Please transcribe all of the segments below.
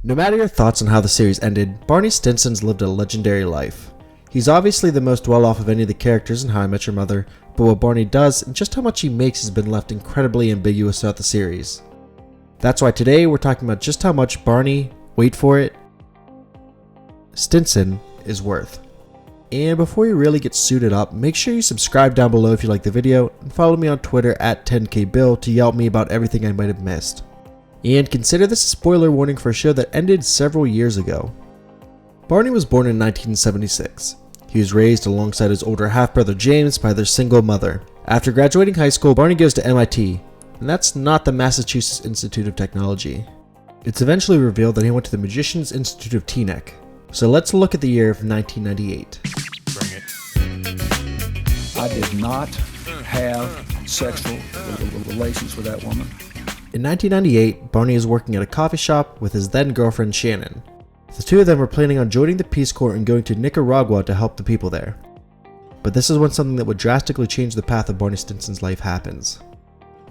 No matter your thoughts on how the series ended, Barney Stinson's lived a legendary life. He's obviously the most well-off of any of the characters in How I Met Your Mother, but what Barney does and just how much he makes has been left incredibly ambiguous throughout the series. That's why today we're talking about just how much Barney, wait for it, Stinson is worth. And before you really get suited up, make sure you subscribe down below if you like the video, and follow me on Twitter at 10kbill to yell at me about everything I might have missed. And consider this a spoiler warning for a show that ended several years ago. Barney was born in 1976. He was raised alongside his older half-brother James by their single mother. After graduating high school, Barney goes to MIT, and that's not the Massachusetts Institute of Technology. It's eventually revealed that he went to the Magicians Institute of Teaneck. So let's look at the year of 1998. Bring it. I did not have sexual relations with that woman. In 1998, Barney is working at a coffee shop with his then-girlfriend Shannon. The two of them were planning on joining the Peace Corps and going to Nicaragua to help the people there. But this is when something that would drastically change the path of Barney Stinson's life happens.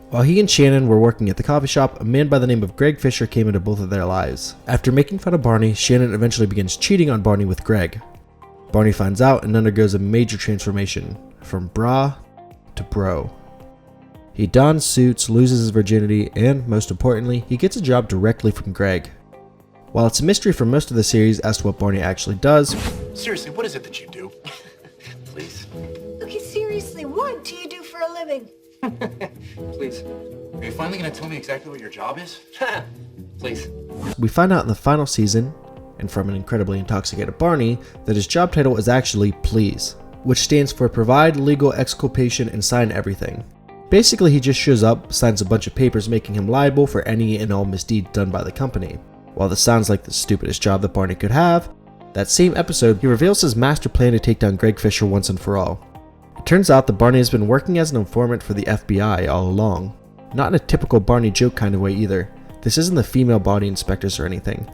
While he and Shannon were working at the coffee shop, a man by the name of Greg Fisher came into both of their lives. After making fun of Barney, Shannon eventually begins cheating on Barney with Greg. Barney finds out and undergoes a major transformation, from bra to bro. He dons suits, loses his virginity, and, most importantly, he gets a job directly from Greg. While it's a mystery for most of the series as to what Barney actually does, Seriously, what is it that you do? Please. Okay, seriously, what do you do for a living? Please. Are you finally going to tell me exactly what your job is? Please. we find out in the final season, and from an incredibly intoxicated Barney, that his job title is actually Please, which stands for Provide Legal Exculpation and Sign Everything. Basically, he just shows up, signs a bunch of papers making him liable for any and all misdeeds done by the company. While this sounds like the stupidest job that Barney could have, that same episode, he reveals his master plan to take down Greg Fisher once and for all. It turns out that Barney has been working as an informant for the FBI all along. Not in a typical Barney joke kind of way either. This isn't the female body inspectors or anything.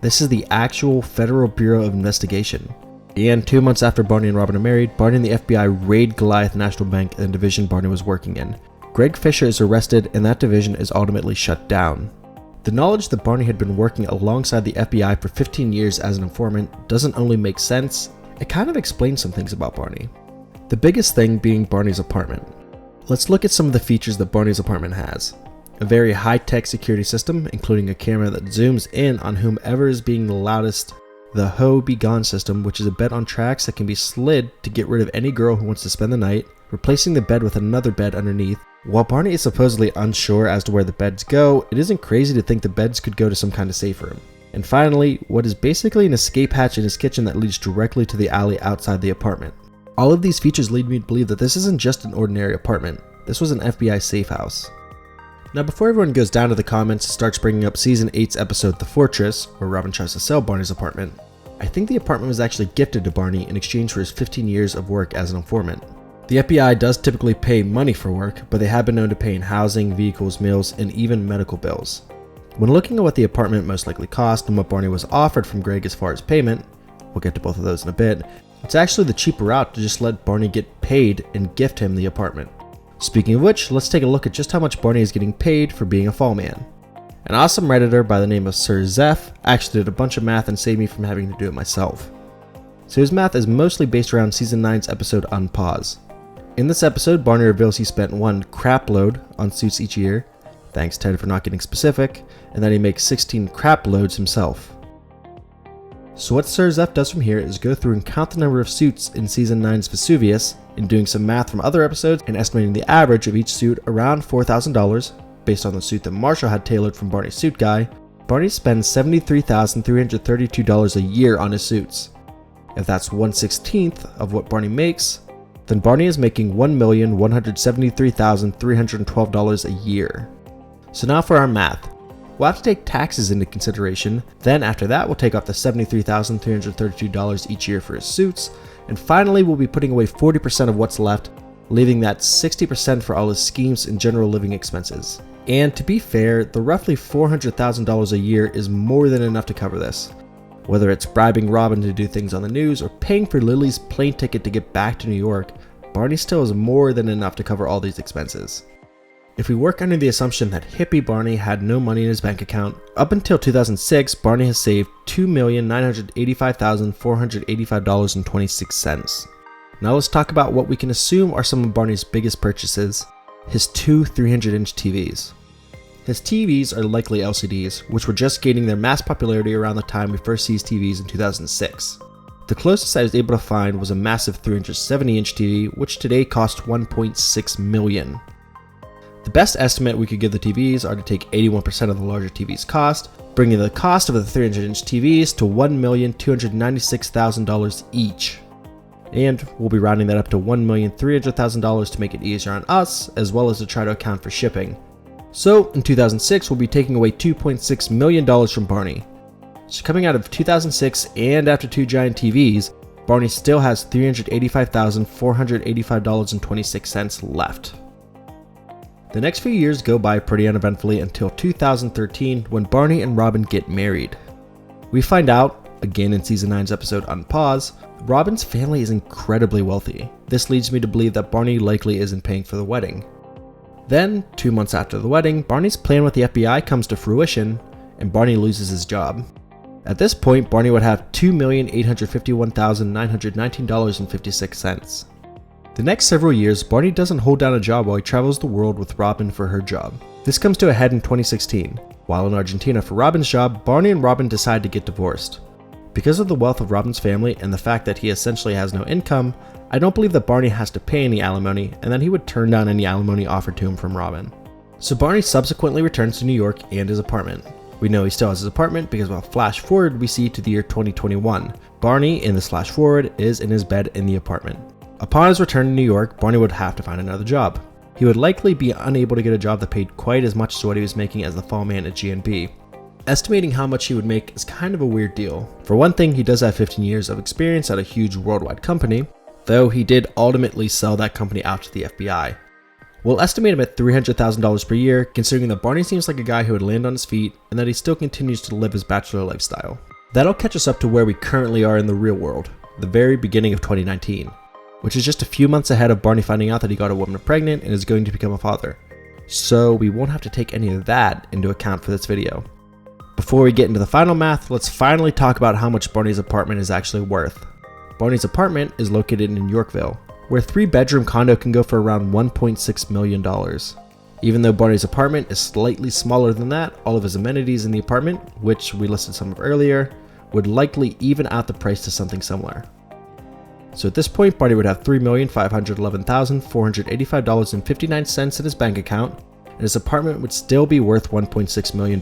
This is the actual Federal Bureau of Investigation. And 2 months after Barney and Robin are married, Barney and the FBI raid Goliath National Bank in the division Barney was working in. Greg Fisher is arrested and that division is ultimately shut down. The knowledge that Barney had been working alongside the FBI for 15 years as an informant doesn't only make sense, it kind of explains some things about Barney. The biggest thing being Barney's apartment. Let's look at some of the features that Barney's apartment has. A very high-tech security system, including a camera that zooms in on whomever is being the loudest. The Ho Be Gone system, which is a bed on tracks that can be slid to get rid of any girl who wants to spend the night, replacing the bed with another bed underneath. While Barney is supposedly unsure as to where the beds go, it isn't crazy to think the beds could go to some kind of safe room. And finally, what is basically an escape hatch in his kitchen that leads directly to the alley outside the apartment. All of these features lead me to believe that this isn't just an ordinary apartment. This was an FBI safe house. Now before everyone goes down to the comments and starts bringing up Season 8's episode The Fortress, where Robin tries to sell Barney's apartment, I think the apartment was actually gifted to Barney in exchange for his 15 years of work as an informant. The FBI does typically pay money for work, but they have been known to pay in housing, vehicles, meals, and even medical bills. When looking at what the apartment most likely cost and what Barney was offered from Greg as far as payment, we'll get to both of those in a bit, it's actually the cheaper route to just let Barney get paid and gift him the apartment. Speaking of which, let's take a look at just how much Barney is getting paid for being a fall man. An awesome Redditor by the name of Sir Zeph actually did a bunch of math and saved me from having to do it myself. So his math is mostly based around Season 9's episode Unpause. In this episode, Barney reveals he spent 1 crap load on suits each year, thanks Ted for not getting specific, and that he makes 16 crap loads himself. So what Sir Zeph does from here is go through and count the number of suits in Season 9's Vesuvius, and doing some math from other episodes and estimating the average of each suit around $4,000, based on the suit that Marshall had tailored from Barney's Suit Guy, Barney spends $73,332 a year on his suits. If that's 1/16 of what Barney makes, then Barney is making $1,173,312 a year. So now for our math. We'll have to take taxes into consideration, then after that we'll take off the $73,332 each year for his suits, and finally we'll be putting away 40% of what's left, leaving that 60% for all his schemes and general living expenses. And to be fair, the roughly $400,000 a year is more than enough to cover this. Whether it's bribing Robin to do things on the news or paying for Lily's plane ticket to get back to New York, Barney still has more than enough to cover all these expenses. If we work under the assumption that hippie Barney had no money in his bank account, up until 2006, Barney has saved $2,985,485.26. Now let's talk about what we can assume are some of Barney's biggest purchases: his two 300-inch TVs. His TVs are likely LCDs, which were just gaining their mass popularity around the time we first seized TVs in 2006. The closest I was able to find was a massive 370-inch TV, which today costs $1.6 million. The best estimate we could give the TVs are to take 81% of the larger TV's cost, bringing the cost of the 300-inch TVs to $1,296,000 each. And we'll be rounding that up to $1,300,000 to make it easier on us, as well as to try to account for shipping. So in 2006, we'll be taking away $2.6 million from Barney. So coming out of 2006 and after two giant TVs, Barney still has $385,485.26 left. The next few years go by pretty uneventfully until 2013, when Barney and Robin get married. We find out, again in season 9's episode Unpause, Robin's family is incredibly wealthy. This leads me to believe that Barney likely isn't paying for the wedding. Then, 2 months after the wedding, Barney's plan with the FBI comes to fruition, and Barney loses his job. At this point, Barney would have $2,851,919.56. The next several years, Barney doesn't hold down a job while he travels the world with Robin for her job. This comes to a head in 2016. While in Argentina for Robin's job, Barney and Robin decide to get divorced. Because of the wealth of Robin's family and the fact that he essentially has no income, I don't believe that Barney has to pay any alimony, and that he would turn down any alimony offered to him from Robin. So Barney subsequently returns to New York and his apartment. We know he still has his apartment because while flash forward we see to the year 2021. Barney, in this flash forward, is in his bed in the apartment. Upon his return to New York, Barney would have to find another job. He would likely be unable to get a job that paid quite as much as what he was making as the fall man at G&B. Estimating how much he would make is kind of a weird deal. For one thing, he does have 15 years of experience at a huge worldwide company, though he did ultimately sell that company out to the FBI. We'll estimate him at $300,000 per year, considering that Barney seems like a guy who would land on his feet and that he still continues to live his bachelor lifestyle. That'll catch us up to where we currently are in the real world, the very beginning of 2019. Which is just a few months ahead of Barney finding out that he got a woman pregnant and is going to become a father. So we won't have to take any of that into account for this video. Before we get into the final math, let's finally talk about how much Barney's apartment is actually worth. Barney's apartment is located in Yorkville, where a 3-bedroom condo can go for around $1.6 million. Even though Barney's apartment is slightly smaller than that, all of his amenities in the apartment, which we listed some of earlier, would likely even out the price to something similar. So at this point, Barney would have $3,511,485.59 in his bank account, and his apartment would still be worth $1.6 million.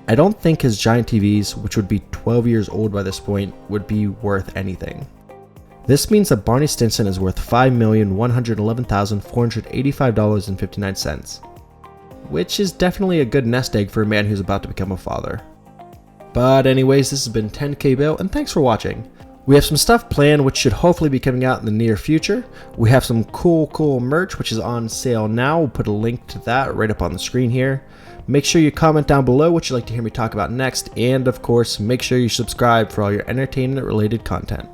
I don't think his giant TVs, which would be 12 years old by this point, would be worth anything. This means that Barney Stinson is worth $5,111,485.59, which is definitely a good nest egg for a man who's about to become a father. But anyways, this has been 10K Bill, and thanks for watching. We have some stuff planned which should hopefully be coming out in the near future. We have some cool merch which is on sale now. We'll put a link to that right up on the screen here. Make sure you comment down below what you'd like to hear me talk about next, and of course, make sure you subscribe for all your entertainment related content.